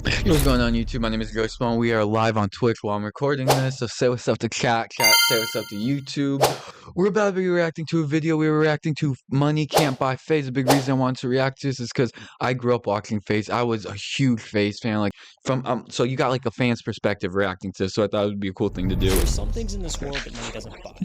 What's going on YouTube? My name is Ghost Spawn. We are live on Twitch while I'm recording this. So say what's up to chat, say what's up to YouTube. We're about to be reacting to a video. We were reacting to Money Can't Buy Faze. The big reason I wanted to react to this is because I grew up watching Faze. I was a huge Faze fan. Like so you got like a fan's perspective reacting to this, so I thought it would be a cool thing to do. There's some things in this world that money doesn't buy.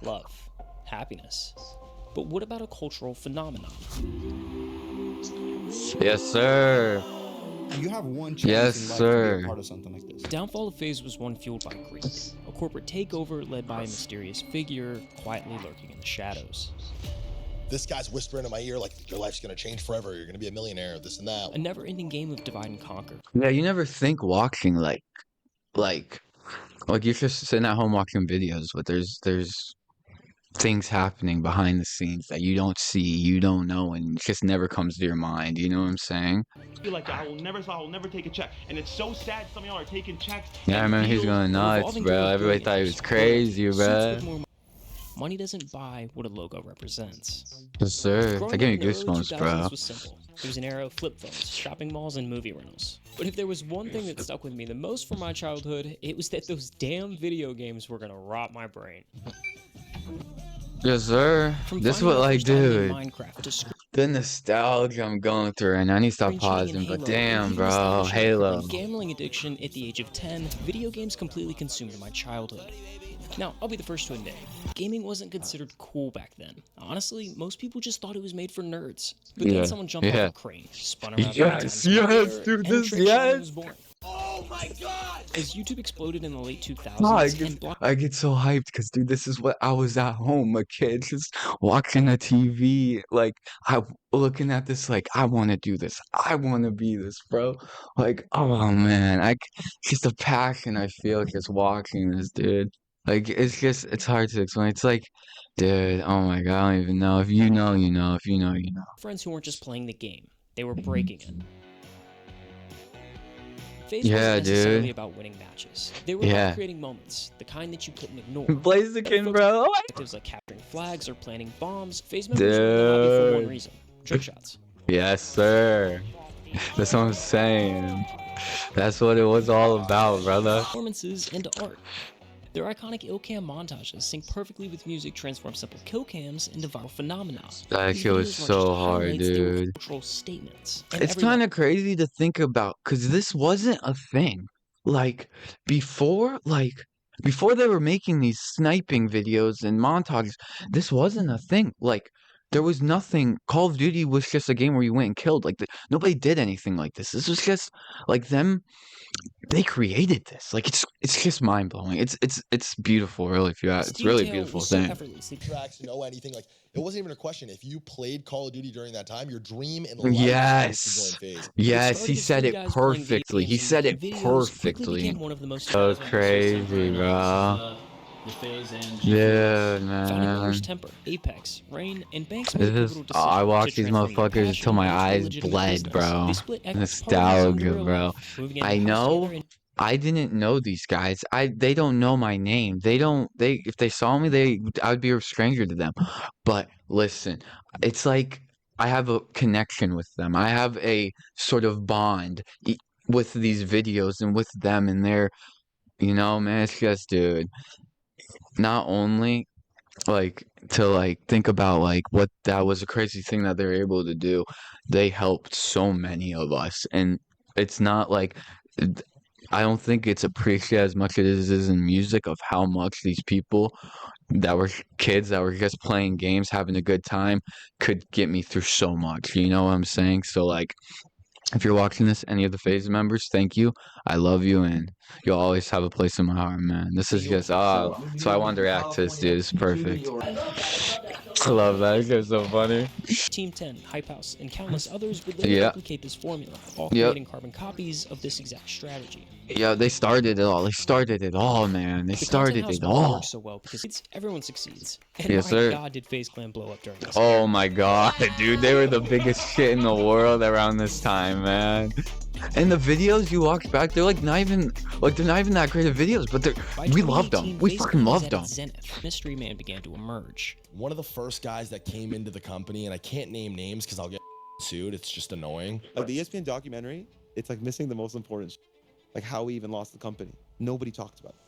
Love, happiness. But what about a cultural phenomenon? Yes, sir. You have one chance Yes, in life sir. to be a part of something like this. The downfall of Faze was one fueled by greed, a corporate takeover led by a mysterious figure quietly lurking in the shadows. This guy's whispering in my ear like, your life's gonna change forever, you're gonna be a millionaire, this and that. A never-ending game of divide and conquer. Yeah, you never think watching like you're just sitting at home watching videos, but there's things happening behind the scenes that you don't see, you don't know, and it just never comes to your mind. You know what I'm saying? Like I will never take a check, and it's so sad some of y'all are taking checks. Yeah, I remember he's going nuts, bro. Everybody thought he was crazy, bro. Money doesn't buy what a logo represents. Yes, sir. That gave me goosebumps, bro. Was simple. It was an era of flip phones, shopping malls, and movie rentals. But if there was one thing that stuck with me the most from my childhood, it was that those damn video games were gonna rot my brain. Yes, sir. This is what, like, dude. Minecraft The nostalgia I'm going through, and I need to stop pausing, but damn, bro. Halo. Gambling addiction at the age of 10, video games completely consumed my childhood. Now, I'll be the first to admit, gaming wasn't considered cool back then. Honestly, most people just thought it was made for nerds. But then someone jumped off a crane, spun around dude, was born. Oh my god! As YouTube exploded in the late 2000s, I get so hyped because, dude, this is what I was at home, a kid, just watching the TV, like, looking at this, like, I want to do this. I want to be this, bro. Like, oh, man, just a passion I feel just watching this, dude. Like, it's hard to explain. It's like, dude, oh my god, I don't even know. If you know, you know. If you know, you know. Friends who weren't just playing the game, they were breaking it. Faze yeah, wasn't necessarily dude. about winning matches. They were about creating moments, the kind that you couldn't ignore. Blaziken, bro. Actives like capturing flags or planting bombs. Faze members were in the lobby for one reason: trick shots. Yes, sir. That's what I'm saying. That's what it was all about, brother. Performances and art. Their iconic ill-cam montages sync perfectly with music, transform simple kill cams into viral phenomena. That shit was so hard, dude. Statements. It's kind of crazy to think about, because this wasn't a thing. Like, before they were making these sniping videos and montages, this wasn't a thing. Like, there was nothing. Call of Duty was just a game where you went and killed. Like, nobody did anything like this. This was just, like, them. They created this. Like, it's just mind blowing. It's beautiful, really. If you ask, it's really a beautiful thing. Tracks, anything, like, it wasn't even a question. If you played Call of Duty during that time, your dream in life was to join Faze. Yes, he said it perfectly. He said it perfectly. So crazy, bro. Yeah, man. Temper, Apex, Rain, and Banks. I watched these motherfuckers until my eyes bled, bro. Nostalgia, bro. I know. I didn't know these guys. They don't know my name. If they saw me, I would be a stranger to them. But listen, it's like I have a connection with them. I have a sort of bond with these videos and with them, and they're, man, it's just, dude. Not only to think about what that was a crazy thing that they were able to do. They helped so many of us, and it's not like I don't think it's appreciated as much as it is in music of how much these people that were kids that were just playing games, having a good time, could get me through so much. You know what I'm saying? So if you're watching this, any of the Faze members, thank you. I love you, and you'll always have a place in my heart, man. This is just, so I wanted to react to this, dude. It's perfect. I love that. It's just so funny. Team 10, Hype House, and countless others would later replicate this formula, all creating carbon copies of this exact strategy. Yeah, they started it all. They started it all, man. They started it all. Works so well because everyone succeeds. And yes, sir. God, did FaZe Clan blow up during this? Oh my god, dude, they were the biggest shit in the world around this time, man. And the videos you watch back, they're not even that great of videos, but we loved them. We fucking loved them. Mystery Man began to emerge. One of the first guys that came into the company, and I can't name names because I'll get sued. It's just annoying. The ESPN documentary It's like missing the most important, like how we even lost the company. Nobody talked about it.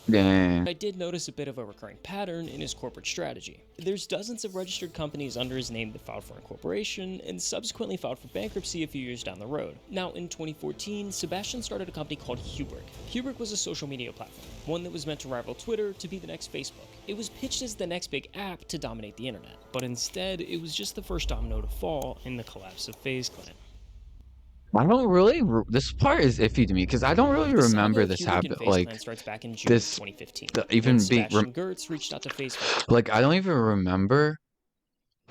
Dang. I did notice a bit of a recurring pattern in his corporate strategy. There's dozens of registered companies under his name that filed for incorporation and subsequently filed for bankruptcy a few years down the road. Now, in 2014, Sebastian started a company called Hubert. Hubert was a social media platform, one that was meant to rival Twitter to be the next Facebook. It was pitched as the next big app to dominate the internet, but instead, it was just the first domino to fall in the collapse of Faze Clan. I don't really. This part is iffy to me because I don't really The saga remember of this Hubert and happen. FaZe Like Clan starts back in June this, 2015. even when being Sebastian Gertz reached out to FaZe Clan. like I don't even remember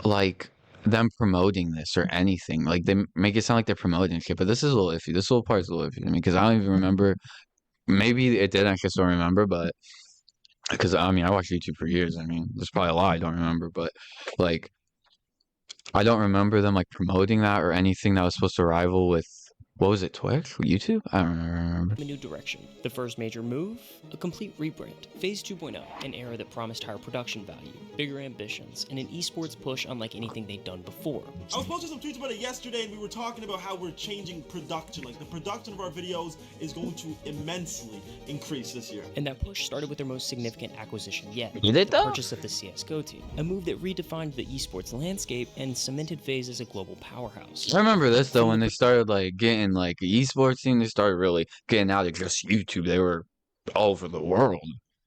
like them promoting this or anything. Like they make it sound like they're promoting shit, but this is a little iffy. This little part is a little iffy to me because I don't even remember. Maybe it did. I just don't remember, but because I mean I watched YouTube for years. I mean there's probably a lot I don't remember, but like I don't remember them like promoting that or anything that was supposed to rival with what was it, Twitch? YouTube? I don't remember. A new direction. The first major move? A complete rebrand. Faze 2.0, an era that promised higher production value, bigger ambitions, and an esports push unlike anything they'd done before. I was posting some tweets about it yesterday, and we were talking about how we're changing production. Like, the production of our videos is going to immensely increase this year. And that push started with their most significant acquisition yet. Did it the though? purchase of the CSGO team. A move that redefined the esports landscape and cemented Faze as a global powerhouse. I remember this though when they started like getting like the esports team, they started really getting out of just YouTube. They were all over the world.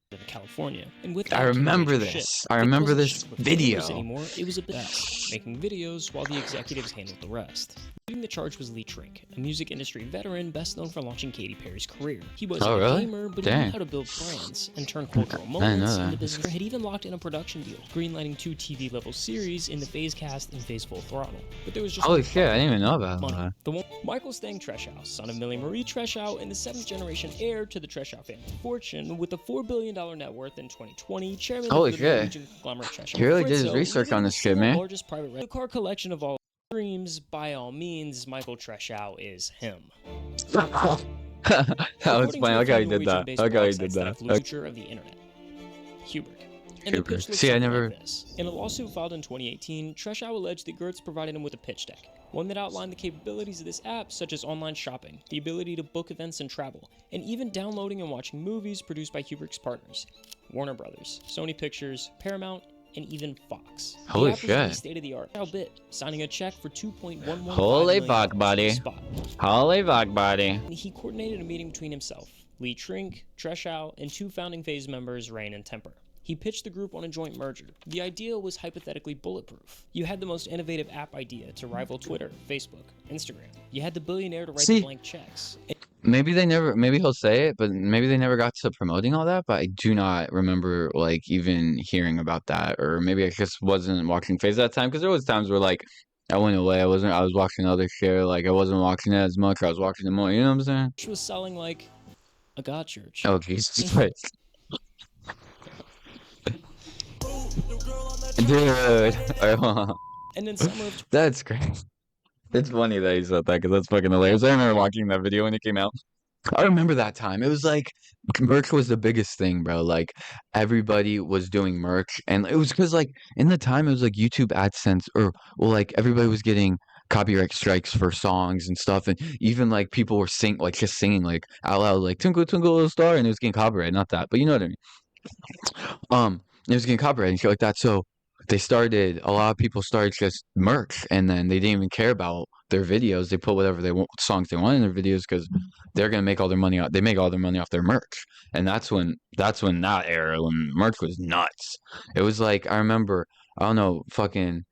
In California, and with I that came a remember major this. shift. I It remember wasn't this just with gamers video. anymore. It was a best, making videos while the executives handled the rest. Leading the charge was Lee Trink, a music industry veteran best known for launching Katy Perry's career. He wasn't Oh, a really? gamer, but he Dang. knew how to build brands and turn cultural didn't know moments that. into business. Had even locked in a production deal, greenlighting 2 TV-level series in the Faze Cast and Faze Full Throttle. But there was just Holy one shit, I problem. didn't even know about Money. that. The one Michael Stang Treshow, son of Millie Marie Treshow and the 7th generation heir to the Treshow family fortune, with a $4 billion net worth in 2020, chairman Holy of the shit. Norwegian conglomerate Treshow. He really did his Fritzo, research living on the this shit, single man. largest private rental car collection of all dreams. By all means, Michael Treshow is him. That was According funny. to a Look how he few did that. Norwegian-based Look how he blog did sites that that. have the future of the internet. Hubert. And the Hubert. pitch looks See, I something never- like this. In a lawsuit filed in 2018, Treshow alleged that Gertz provided him with a pitch deck, one that outlined the capabilities of this app, such as online shopping, the ability to book events and travel, and even downloading and watching movies produced by Hubert's partners, Warner Brothers, Sony Pictures, Paramount, and even Fox. Holy the app was really shit. state-of-the-art. How bit, signing a check for $2.115 Holy million fuck, on buddy. the spot. Holy fuck, buddy. He coordinated a meeting between himself, Lee Trink, Treshow, and 2 founding Faze members, Rain and Temper. He pitched the group on a joint merger. The idea was hypothetically bulletproof. You had the most innovative app idea to rival Twitter, Facebook, Instagram. You had the billionaire to write See- the blank checks. Maybe they never, maybe he'll say it, but maybe they never got to promoting all that. But I do not remember like even hearing about that, or maybe I just wasn't watching Faze that time because there was times where like I went away. I was watching other shit. Like I wasn't watching it as much. I was watching it more. You know what I'm saying? Which was selling like a god church. Oh Jesus Christ, dude. And then summer of That's great. It's funny that he said that because that's fucking hilarious. I remember watching that video when it came out. I remember that time. It was like merch was the biggest thing, bro. Like everybody was doing merch, and it was because like in the time it was like YouTube AdSense, or well, like everybody was getting copyright strikes for songs and stuff, and even like people were just singing like out loud, like "Twinkle Twinkle Little Star," and it was getting copyrighted. Not that, but you know what I mean. It was getting copyrighted and shit like that. So a lot of people started just merch, and then they didn't even care about their videos. They put whatever songs they want in their videos because they're gonna make all their money out. They make all their money off their merch, and that's when that era when merch was nuts. It was like I remember, I don't know, fucking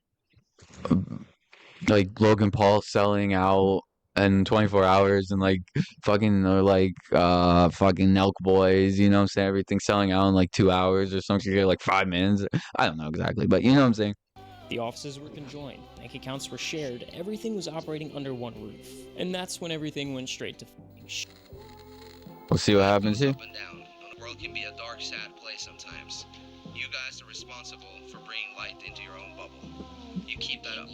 like Logan Paul selling out in 24 hours, and like fucking or like fucking Nelk Boys, you know what I'm saying? Everything selling out in like 2 hours or something, like 5 minutes. I don't know exactly, but you know what I'm saying. the offices were conjoined, bank accounts were shared, everything was operating under one roof. And that's when everything went straight to f***ing shit. We'll see what happens here. Up and down. The world can be a dark, sad place sometimes. You guys are responsible for bringing light into your own bubble. You keep that up.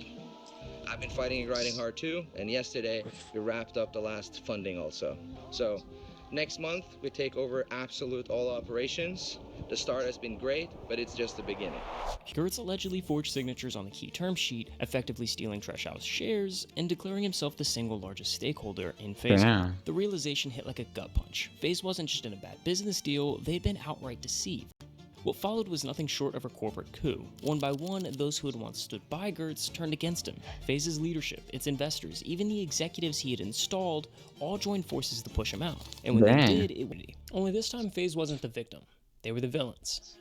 I've been fighting and grinding hard too, and yesterday we wrapped up the last funding also. So Next month, we take over absolute all operations. The start has been great, but it's just the beginning. Gertz allegedly forged signatures on the key term sheet, effectively stealing Treshow's shares and declaring himself the single largest stakeholder in Faze. Damn. The realization hit like a gut punch. Faze wasn't just in a bad business deal, they'd been outright deceived. What followed was nothing short of a corporate coup. One by one, those who had once stood by Gertz turned against him. Faze's leadership, its investors, even the executives he had installed, all joined forces to push him out. And when they did, it would. Only this time, Faze wasn't the victim. They were the villains.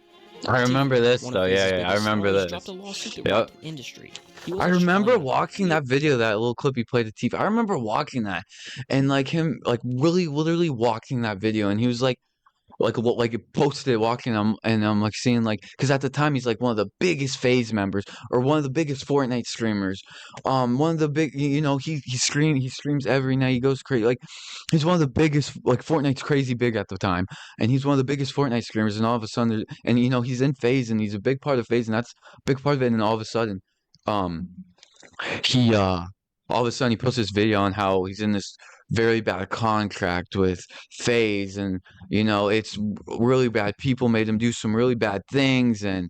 I remember this One though. of Faze's Yeah, I biggest remember stars this. dropped a lawsuit that Yep. rocked the industry. He I wasn't just remember playing. watching that video, that little clip he played at TV. I remember watching that, and like him, like really, literally watching that video, and he was like posted it, watching him, and I'm like seeing like, because at the time he's like one of the biggest Faze members, or one of the biggest Fortnite streamers, one of the big, you know, he streams every night, he goes crazy, like he's one of the biggest, like Fortnite's crazy big at the time, and he's one of the biggest Fortnite streamers, and all of a sudden, and you know, he's in Faze, and he's a big part of Faze, and that's a big part of it, and all of a sudden, he all of a sudden he posts this video on how he's in this very bad contract with Faze, and you know, it's really bad. People made him do some really bad things, and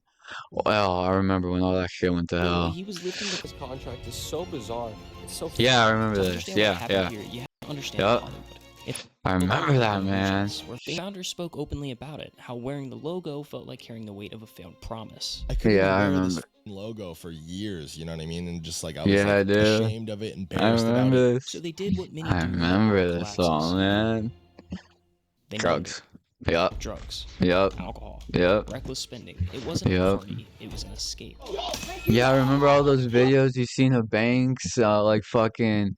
well, I remember when all that shit went to hell. He was lifting This contract is so bizarre. It's so Yeah, I remember To this. understand what Yeah, happened yeah. here, you have to understand Yup. Hollywood. If I remember that, man. Where founders spoke openly about it, how wearing the logo felt like carrying the weight of a failed promise. I couldn't Yeah, I even wear this remember. logo for years, you know what I mean? And just like I was Yeah, I like, do. ashamed of it, I embarrassed about it. remember this. So they did what many I do remember when this collapses. song, man. They Drugs. Yup. drugs, Yup. alcohol, Yup. reckless spending. It wasn't a Yup. party, it was an escape. Yeah, I remember all those videos you seen of banks, like fucking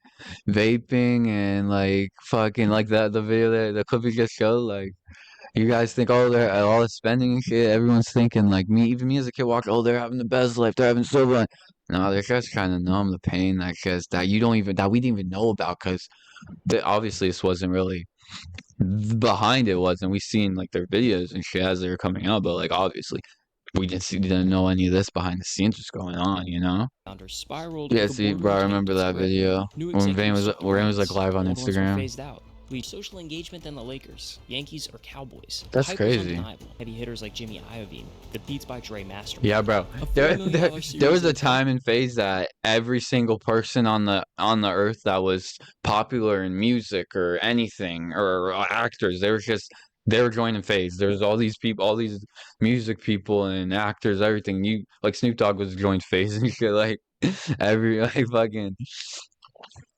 vaping, and like fucking like that, the video that the clip you just showed. Like, you guys think all the spending and shit. Everyone's thinking like me, even me as a kid, walking. Oh, they're having the best life. They're having so fun. No, they're just kind of numb the pain that you don't even, that we didn't even know about, because obviously this wasn't really behind it, wasn't. We seen like their videos and shit as they were coming out, but like obviously we didn't know any of this behind the scenes was going on, you know. Founders spiraled. Yeah, the see, boardroom bro, I tanked remember its that grip. video New when Vane was executives like took live on old ones were Instagram. phased out. Lead social engagement than the Lakers, Yankees, or Cowboys. That's The hype was crazy. undeniable. Heavy hitters like Jimmy Iovine, the Beats by Dre master. Yeah, bro. A There, $4 million there, series there was a in time and phase that every single person on the earth that was popular in music or anything, or actors, they were joining Faze. There was all these people, all these music people and actors, everything. You like Snoop Dogg was joined Faze and shit. Like every like fucking.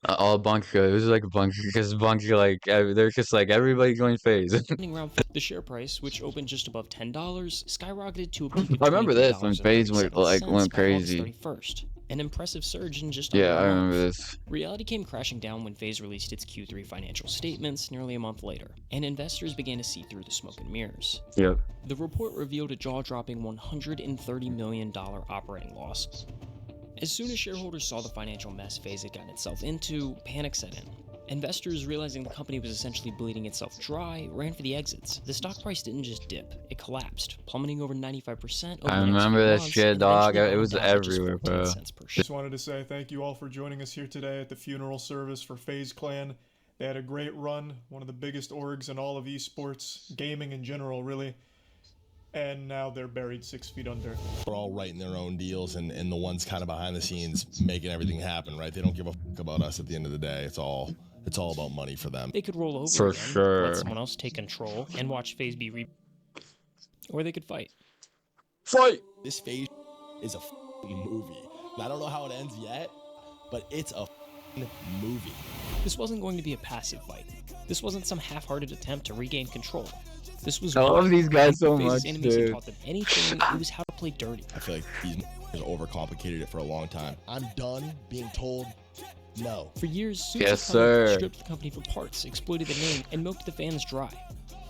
All bunch of, it was like a bunch, because bunch of like, they're just like everybody going Faze. Around the share price, which opened just above $10, skyrocketed to a peak of I remember this when Faze went $23.37 crazy. by August 31st. An impressive surge in just Yeah, under I a month. remember this. Reality came crashing down when Faze released its Q3 financial statements nearly a month later, and investors began to see through the smoke and mirrors. Yep. The report revealed a jaw-dropping $130 million operating loss. As soon as shareholders saw the financial mess Faze had gotten itself into, panic set in. Investors, realizing the company was essentially bleeding itself dry, ran for the exits. The stock price didn't just dip, it collapsed, plummeting over 95% over I the next remember few that months, shit, and dog. eventually It was bottomed out at just everywhere, 14 bro. cents per share. Just wanted to say thank you all for joining us here today at the funeral service for Faze Clan. They had a great run, one of the biggest orgs in all of esports, gaming in general, really. And now they're buried 6 feet under. They're all writing their own deals, and the ones kind of behind the scenes making everything happen, right? They don't give a fuck about us at the end of the day. It's all about money for them. They could roll over For again, sure. let someone else take control, and watch Faze be or they could fight. Fight! This Faze is a movie. And I don't know how it ends yet, but it's a movie. This wasn't going to be a passive fight. This wasn't some half-hearted attempt to regain control. This was I love these guys so Faze's much, enemies had dude. taught them anything, it was how to play dirty. I feel like these has overcomplicated it for a long time. I'm done being told no. For years, Suits Yes, had come in, sir. stripped the company for parts, exploited the name, and milked the fans dry.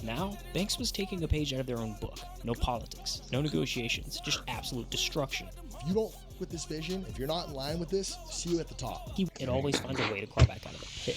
Now, Banks was taking a page out of their own book. No politics, no negotiations, just absolute destruction. If you don't with this vision, if you're not in line with this, see you at the top. It always finds a way to claw back out of the pit.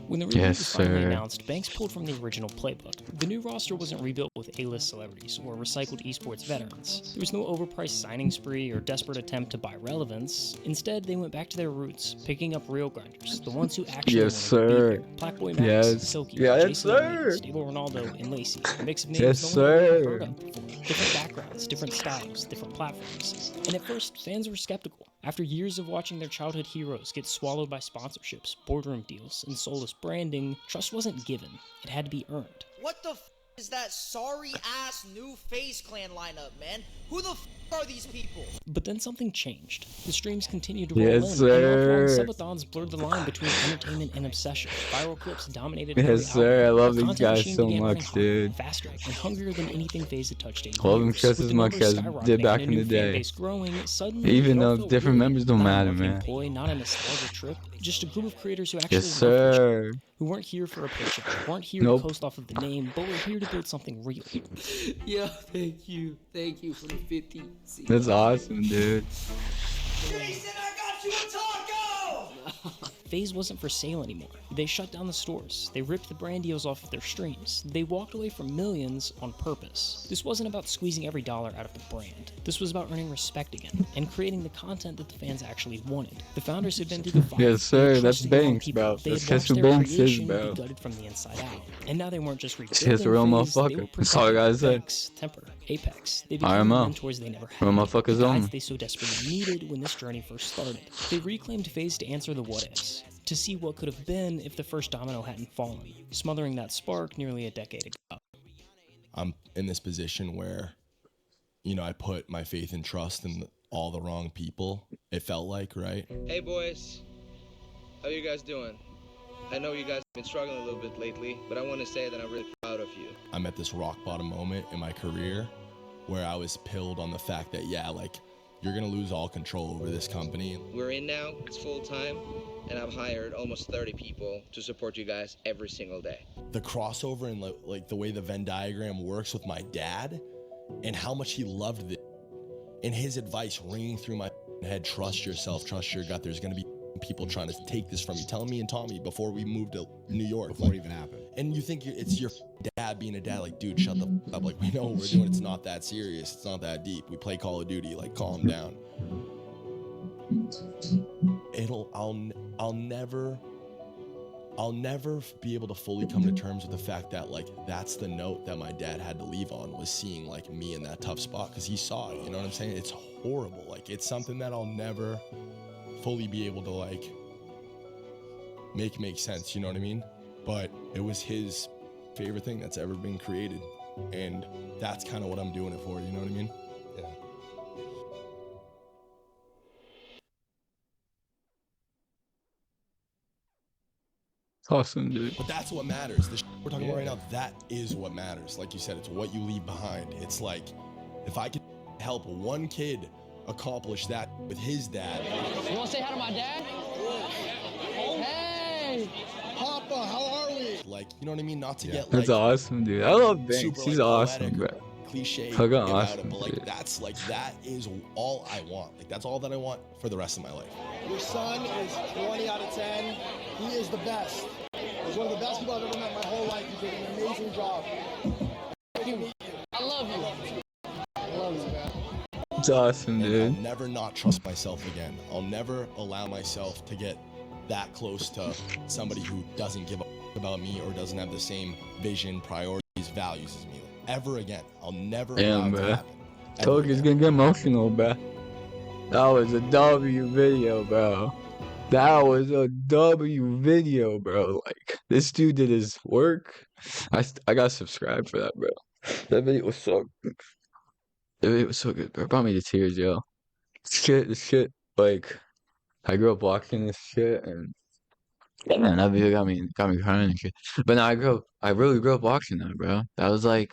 When the reboot was finally announced, Banks pulled from the original playbook. The new roster wasn't rebuilt with A-list celebrities or recycled esports veterans. There was no overpriced signing spree or desperate attempt to buy relevance. Instead, they went back to their roots, picking up real grinders, the ones who actually wanted to be there. Blackboy Max, Silky, Jason Elliott, Stable Ronaldo, and Lacey. A mix of names no one had ever heard of before. Different backgrounds, different styles, different platforms. And at first, fans were skeptical. After years of watching their childhood heroes get swallowed by sponsorships, boardroom deals, and soulless branding, trust wasn't given. It had to be earned. What the f is that sorry-ass new FaZe Clan lineup, man? Who the f are these people? But then something changed. The streams continued to roll in, and subathons blurred the line between entertainment and obsession. Viral clips dominated every I love The these guys machine so began much, running hotter, dude. faster, and hungrier than anything FaZe had touched in Love them years. just With as the much numbers as skyrocketing did back and in a the new fan day. base growing, suddenly Even it all though felt different real. members don't Not a matter, marketing man. ploy, not a nostalgia trip, just a group of creators who actually Yes, loved each other, sir. who weren't here for a paycheck, weren't here Nope. to coast off of the name, but were here to build something real. Yeah, thank you for the 50. That's awesome, dude. Jason, I got you a taco! FaZe wasn't for sale anymore. They shut down the stores. They ripped the brand deals off of their streams. They walked away from millions on purpose. This wasn't about squeezing every dollar out of the brand. This was about earning respect again and creating the content that the fans actually wanted. The founders had been through the fire. Yes, sir. That's Banks, bro. They That's had just watched who their Banks is, creation bro. be gutted from the inside out. And now they weren't just He's rebuilding a real FaZe, they were motherfucker. That's all I gotta say. Banks, Temper, Apex. They became IMO. mentors they never had. Real motherfuckers The on. guys they so desperately needed when this journey first started. They reclaimed FaZe to answer the what-ifs, to see what could have been if the first domino hadn't fallen, smothering that spark nearly a decade ago. I'm in this position where, you know, I put my faith and trust in all the wrong people. It felt like, right? Hey boys, how you guys doing? I know you guys have been struggling a little bit lately, but I want to say that I'm really proud of you. I'm at this rock bottom moment in my career where I was pilled on the fact that, yeah, like, you're gonna lose all control over this company. We're in now, it's full time, and I've hired almost 30 people to support you guys every single day. The crossover and like the way the Venn diagram works with my dad and how much he loved it, and his advice ringing through my head: trust yourself, trust your gut. There's gonna be people trying to take this from you. Telling me and Tommy before we moved to New York. Before it even happened. And you think it's your dad being a dad, like, dude, shut the f up. Like, we know what we're doing. It's not that serious. It's not that deep. We play Call of Duty. Like, calm down. I'll never be able to fully come to terms with the fact that, like, that's the note that my dad had to leave on, was seeing, like, me in that tough spot, because he saw it. You know what I'm saying? It's horrible. Like, it's something that I'll never fully be able to, like, make sense. You know what I mean? But it was his favorite thing that's ever been created, and that's kind of what I'm doing it for. You know what I mean? Yeah. Awesome, dude. But that's what matters. The we're talking about right now, that is what matters. Like you said, it's what you leave behind. It's like, if I could help one kid accomplish that with his dad. You want to say hi to my dad? Hey! Papa, how are we? Like, you know what I mean? Not to get, like, That's awesome, dude. I love Banks. super, He's like, awesome, poetic, bro. cliche Fucking about awesome, it, but, like, dude. that's, like, that is all I want. Like, that's all that I want for the rest of my life. Your son is 20 out of 10. He is the best. He's one of the best people I've ever met in my whole life. You did an amazing job. I love you. I love you, man. It's awesome, And dude. I'll never not trust myself again. I'll never allow myself to get that close to somebody who doesn't give a about me or doesn't have the same vision, priorities, values as me. Ever again. I'll never allow Damn, it to bro. happen. Ever Told you it's again. gonna get emotional, bro. That was a W video, bro. That was a W video, bro. Like, this dude did his work. I got subscribed for that, bro. That video was so good. That video was so good, bro. It brought me to tears, yo. This shit, like, I grew up watching this shit, and man, that video got me crying and shit. But now I really grew up watching that, bro. That was like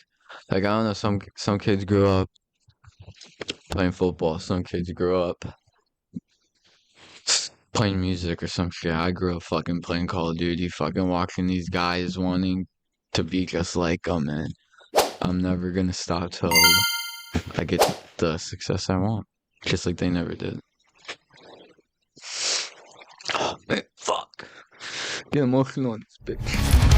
I don't know, some kids grew up playing football, some kids grew up playing music or some shit. I grew up fucking playing Call of Duty, fucking watching these guys wanting to be just like them, man. I'm never gonna stop till I get the success I want, just like they never did. Get emotional on this bitch.